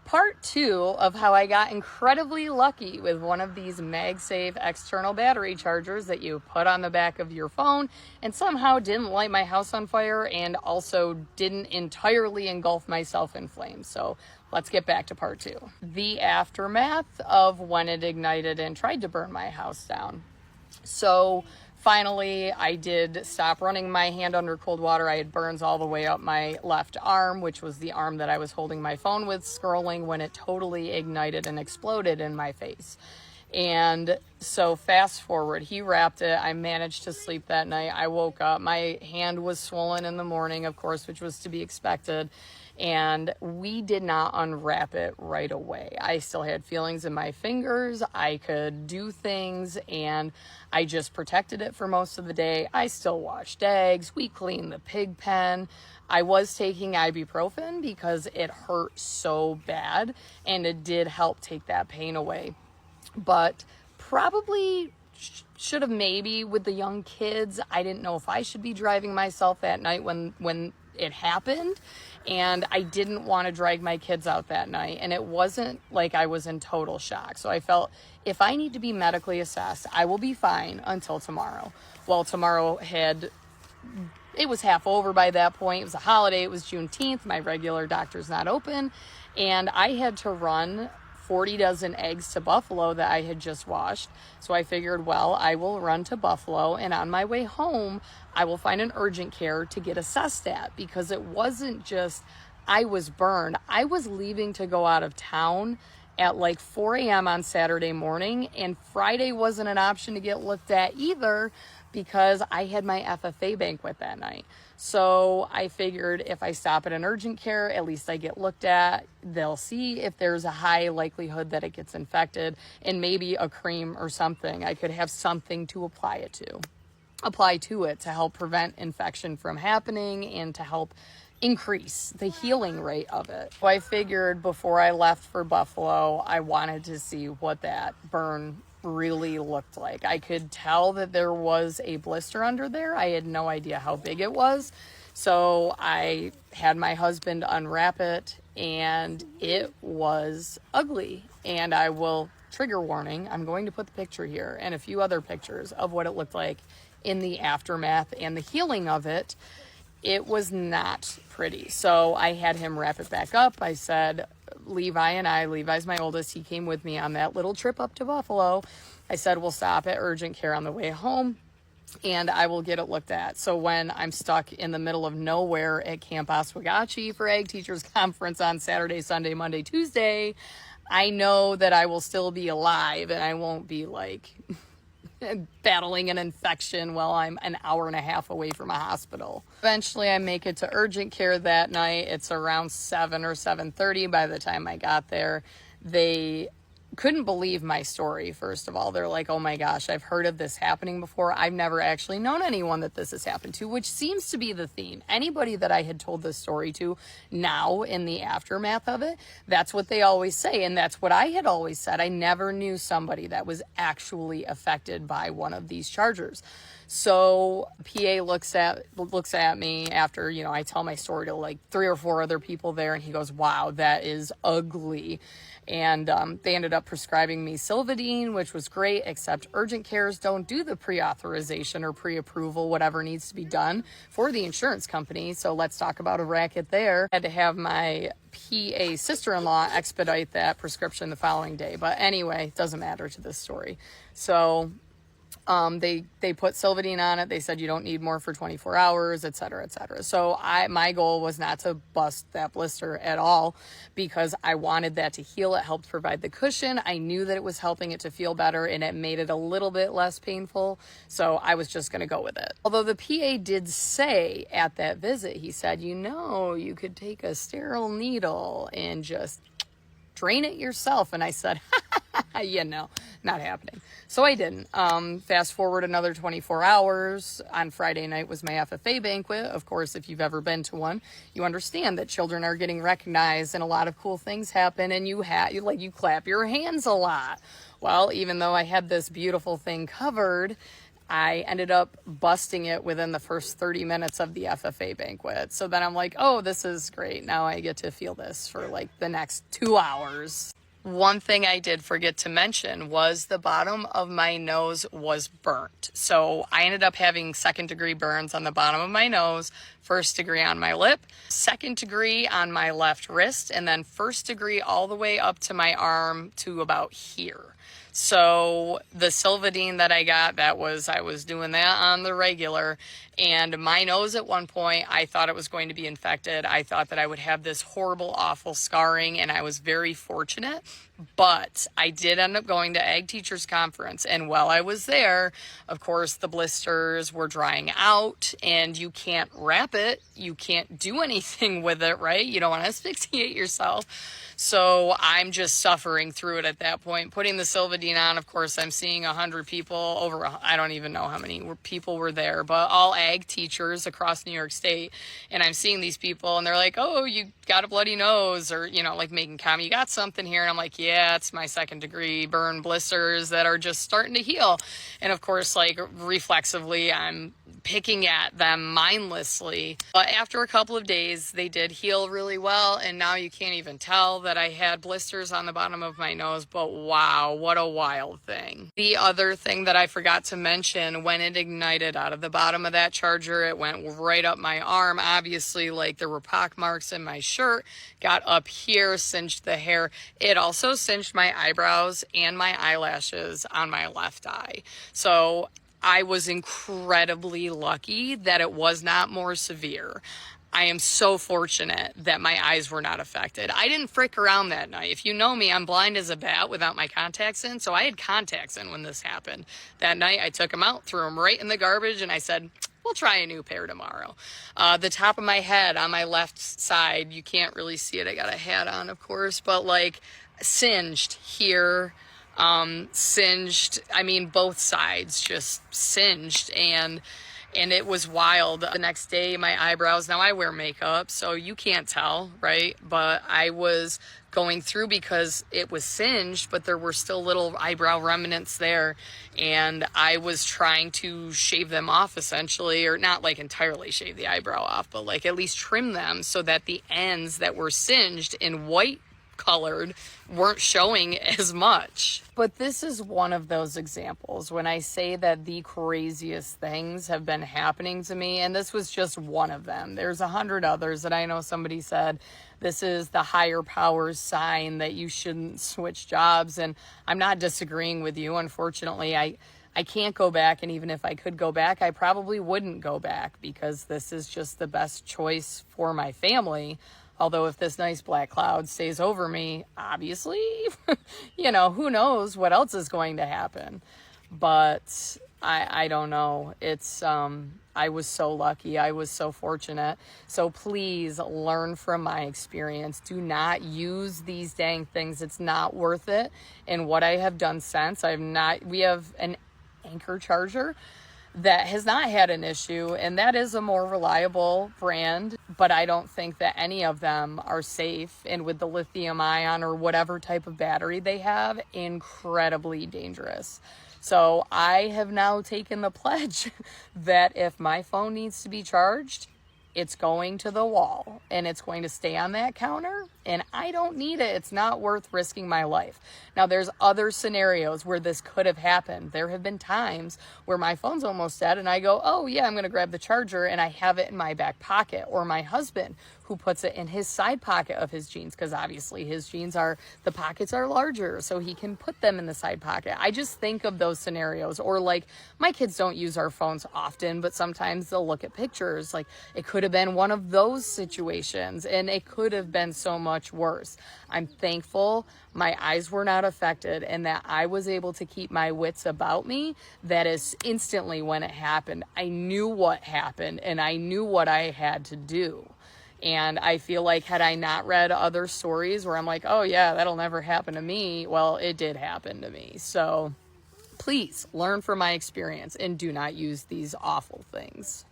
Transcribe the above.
Part 2 of how I got incredibly lucky with one of these MagSafe external battery chargers that you put on the back of your phone and somehow didn't light my house on fire and also didn't entirely engulf myself in flames. So let's get back to part 2. The aftermath of when it ignited and tried to burn my house down. So finally, I did stop running my hand under cold water. I had burns all the way up my left arm, which was the arm that I was holding my phone with, scrolling when it totally ignited and exploded in my face. And so fast forward, he wrapped it. I managed to sleep that night. I woke up. My hand was swollen in the morning, of course, which was to be expected. And we did not unwrap it right away. I still had feelings in my fingers. I could do things, and I just protected it for most of the day. I still washed eggs. We cleaned the pig pen. I was taking ibuprofen because it hurt so bad, and it did help take that pain away. But probably should have, maybe with the young kids, I didn't know if I should be driving myself that night when it happened, and I didn't want to drag my kids out that night, and it wasn't like I was in total shock. So I felt, if I need to be medically assessed, I will be fine until tomorrow. Well, tomorrow it was half over by that point. It was a holiday. It was Juneteenth. My regular doctor's not open, and I had to run 40 dozen eggs to Buffalo that I had just washed. So I figured, well, I will run to Buffalo, and on my way home, I will find an urgent care to get assessed at, because it wasn't just I was burned. I was leaving to go out of town at like 4 a.m. on Saturday morning, and Friday wasn't an option to get looked at either because I had my FFA banquet that night. So I figured if I stop at an urgent care, at least I get looked at. They'll see if there's a high likelihood that it gets infected, and maybe a cream or something. I could have something to apply to it to help prevent infection from happening and to help increase the healing rate of it. So I figured before I left for Buffalo, I wanted to see what that burn really looked like. I could tell that there was a blister under there. I had no idea how big it was. So I had my husband unwrap it, and it was ugly. And I will, trigger warning, I'm going to put the picture here and a few other pictures of what it looked like in the aftermath and the healing of it. It was not pretty. So I had him wrap it back up. I said, Levi's my oldest, he came with me on that little trip up to Buffalo. I said, we'll stop at urgent care on the way home, and I will get it looked at. So when I'm stuck in the middle of nowhere at Camp Oswegatchie for Ag Teachers Conference on Saturday, Sunday, Monday, Tuesday, I know that I will still be alive, and I won't be like battling an infection while I'm an hour and a half away from a hospital. Eventually I make it to urgent care that night. It's around 7 or 7:30 by the time I got there. They couldn't believe my story. First of all, they're like, oh my gosh, I've heard of this happening before. I've never actually known anyone that this has happened to, which seems to be the theme. Anybody that I had told this story to now in the aftermath of it, that's what they always say. And that's what I had always said. I never knew somebody that was actually affected by one of these chargers. So PA looks at me after, I tell my story to like 3 or 4 other people there, and he goes, wow, that is ugly. And they ended up prescribing me Silvadene, which was great, except urgent cares don't do the pre-authorization or pre-approval, whatever needs to be done for the insurance company. So let's talk about a racket there. I had to have my PA sister-in-law expedite that prescription the following day. But anyway, it doesn't matter to this story. So they put Silvadene on it. They said you don't need more for 24 hours, et cetera, et cetera. So my goal was not to bust that blister at all, because I wanted that to heal. It helped provide the cushion. I knew that it was helping it to feel better, and it made it a little bit less painful. So I was just going to go with it. Although the PA did say at that visit, he said, you could take a sterile needle and just drain it yourself. And I said, not happening. So I didn't. Fast forward another 24 hours. On Friday night was my FFA banquet. Of course, if you've ever been to one, you understand that children are getting recognized and a lot of cool things happen, and you clap your hands a lot. Well, even though I had this beautiful thing covered, I ended up busting it within the first 30 minutes of the FFA banquet. So then I'm like, oh, this is great. Now I get to feel this for like the next 2 hours. One thing I did forget to mention was the bottom of my nose was burnt. So I ended up having 2nd-degree burns on the bottom of my nose, 1st degree on my lip, 2nd degree on my left wrist, and then 1st degree all the way up to my arm to about here. So the Silvadene that I got, I was doing that on the regular, and my nose at one point, I thought it was going to be infected. I thought that I would have this horrible, awful scarring, and I was very fortunate. But I did end up going to Ag Teachers Conference, and while I was there, of course, the blisters were drying out, and you can't wrap it. You can't do anything with it, right? You don't want to asphyxiate yourself. So I'm just suffering through it at that point. Putting the Silvadene on, of course, I'm seeing 100 people, I don't even know how many people were there, but all ag teachers across New York State. And I'm seeing these people, and they're like, oh, you got a bloody nose, or, like making comment, you got something here. And I'm like, yeah, it's my 2nd-degree burn blisters that are just starting to heal. And of course, like reflexively, I'm picking at them mindlessly. But after a couple of days, they did heal really well, and now you can't even tell that I had blisters on the bottom of my nose, but wow, what a wild thing. The other thing that I forgot to mention, when it ignited out of the bottom of that charger, it went right up my arm. Obviously, like there were pock marks in my shirt, got up here, singed the hair. It also singed my eyebrows and my eyelashes on my left eye. So I was incredibly lucky that it was not more severe. I am so fortunate that my eyes were not affected. I didn't frick around that night. If you know me, I'm blind as a bat without my contacts in, so I had contacts in when this happened. That night, I took them out, threw them right in the garbage, and I said, we'll try a new pair tomorrow. The top of my head on my left side, you can't really see it. I got a hat on, of course, but like singed here, singed, both sides just singed, and it was wild. The next day, my eyebrows, now I wear makeup, so you can't tell, right? But I was going through because it was singed, but there were still little eyebrow remnants there, and I was trying to shave them off essentially, or not like entirely shave the eyebrow off, but like at least trim them so that the ends that were singed in white colored weren't showing as much. But this is one of those examples when I say that the craziest things have been happening to me, and this was just one of them. There's 100 others that I know somebody said this is the higher powers sign that you shouldn't switch jobs, and I'm not disagreeing with you. Unfortunately, I can't go back, and even if I could go back, I probably wouldn't go back because this is just the best choice for my family. Although if this nice black cloud stays over me, obviously, who knows what else is going to happen. But I don't know. It's, I was so lucky. I was so fortunate. So please learn from my experience. Do not use these dang things. It's not worth it. And what I have done since, we have an Anchor charger that has not had an issue, and that is a more reliable brand, but I don't think that any of them are safe. And with the lithium ion or whatever type of battery they have, incredibly dangerous. So I have now taken the pledge that if my phone needs to be charged, it's going to the wall and it's going to stay on that counter, and I don't need it. It's not worth risking my life. Now, there's other scenarios where this could have happened. There have been times where my phone's almost dead and I go, oh yeah, I'm going to grab the charger, and I have it in my back pocket. Or my husband, who puts it in his side pocket of his jeans, because obviously his jeans the pockets are larger, so he can put them in the side pocket. I just think of those scenarios. Or like, my kids don't use our phones often, but sometimes they'll look at pictures. Like, it could have been one of those situations, and it could have been so much worse. I'm thankful my eyes were not affected and that I was able to keep my wits about me. That is, instantly when it happened, I knew what happened and I knew what I had to do. And I feel like had I not read other stories where I'm like, oh yeah, that'll never happen to me, well, it did happen to me. So please learn from my experience and do not use these awful things.